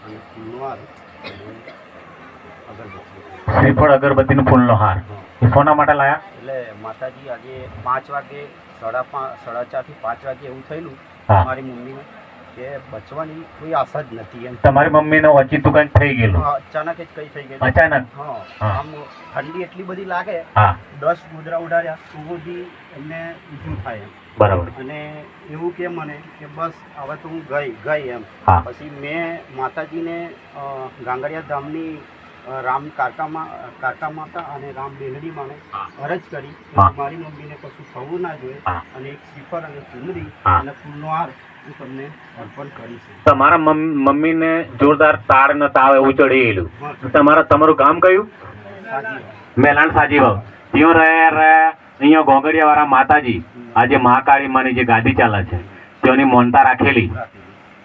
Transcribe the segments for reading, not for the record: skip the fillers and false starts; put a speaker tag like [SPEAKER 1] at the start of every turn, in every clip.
[SPEAKER 1] અને ફૂલનો હાર અને અગરબત્તી.
[SPEAKER 2] શ્રીફળ અગરબત્તીનો ફૂલનો હાર એ શોના માટે લાયા?
[SPEAKER 1] એટલે માતાજી આજે 5 વાગે 4:30 થી 5 વાગે એવું થયેલું
[SPEAKER 2] હા.
[SPEAKER 1] મારી મમ્મીને કે બચવાની કોઈ આશા જ નથી એમ.
[SPEAKER 2] તમારી મમ્મીને ઓચિતું કંઈક થઈ ગયેલું?
[SPEAKER 1] અચાનક જ કઈ થઈ ગયું
[SPEAKER 2] અચાનક?
[SPEAKER 1] હા.
[SPEAKER 2] હા.
[SPEAKER 1] આમ ઠંડી એટલી બધી લાગે,
[SPEAKER 2] હા
[SPEAKER 1] 10 ગોદરા ઉડાડ્યા તો સુધી એમને ઊંધું થાય એમ.
[SPEAKER 2] બરાબર.
[SPEAKER 1] અને એવું કે મને કે બસ હવે તો હું ગઈ એમ.
[SPEAKER 2] હા.
[SPEAKER 1] પછી મેં માતાજીને ગાંગડિયા ધામની રામ કાકા માતા અને રામ બેલડી માને અરજ કરી કે
[SPEAKER 2] હા.
[SPEAKER 1] મારી મમ્મીને કશું થવું ના જોઈએ
[SPEAKER 2] હા.
[SPEAKER 1] અને એક શ્રીફળ અને ચુંદડી
[SPEAKER 2] હા.
[SPEAKER 1] અને ફૂલનો હાર હું તમને અર્પણ કરીશ.
[SPEAKER 2] તમારા મમ્મીને જોરદાર તાળ ને તાવ એવું ચડી ગયેલું.
[SPEAKER 1] હા.
[SPEAKER 2] તમારું ગામ કયું?
[SPEAKER 1] સાજી
[SPEAKER 2] મેલાણ સાજીવાવ. ત્યાં રહ્યા અહીંયા ઘોઘડિયા વાળા માતાજી આજે મહાકાળી માની જે ગાદી ચાલે છે તેઓની મોનતા રાખેલી.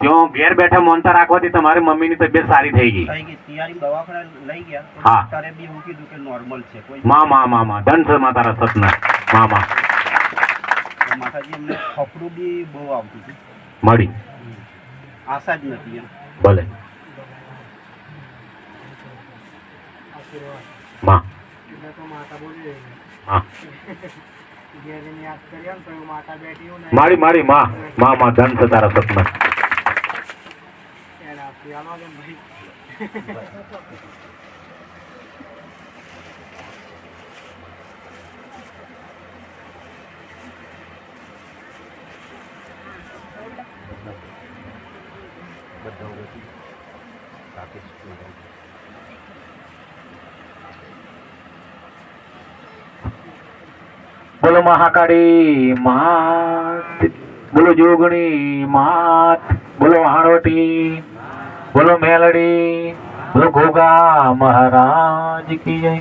[SPEAKER 2] ત્યાં ઘેર બેઠા મોનતા રાખવાથી તમારી મમ્મીની તબિયત સારી થઈ ગઈ.
[SPEAKER 1] તૈયારી દવાખાને લઈ ગયા તો
[SPEAKER 2] હા.
[SPEAKER 1] ડોક્ટરે બી એવું કીધું કે નોર્મલ છે. કોઈ
[SPEAKER 2] માં ધન છે મા તારા સતના.
[SPEAKER 1] માતાજી એમને ખપડું બી બહુ આવતું હતું.
[SPEAKER 2] મળી
[SPEAKER 1] આશા જ નથી એમ.
[SPEAKER 2] ભલે માં હા મારી માં ધન છે તારા સપના. બોલો મહાકાળી માત, બોલો જોગણી માત, બોલો હાડોટી, બોલો મેલડી, બોલો ઘોઘા મહારાજ કી જય.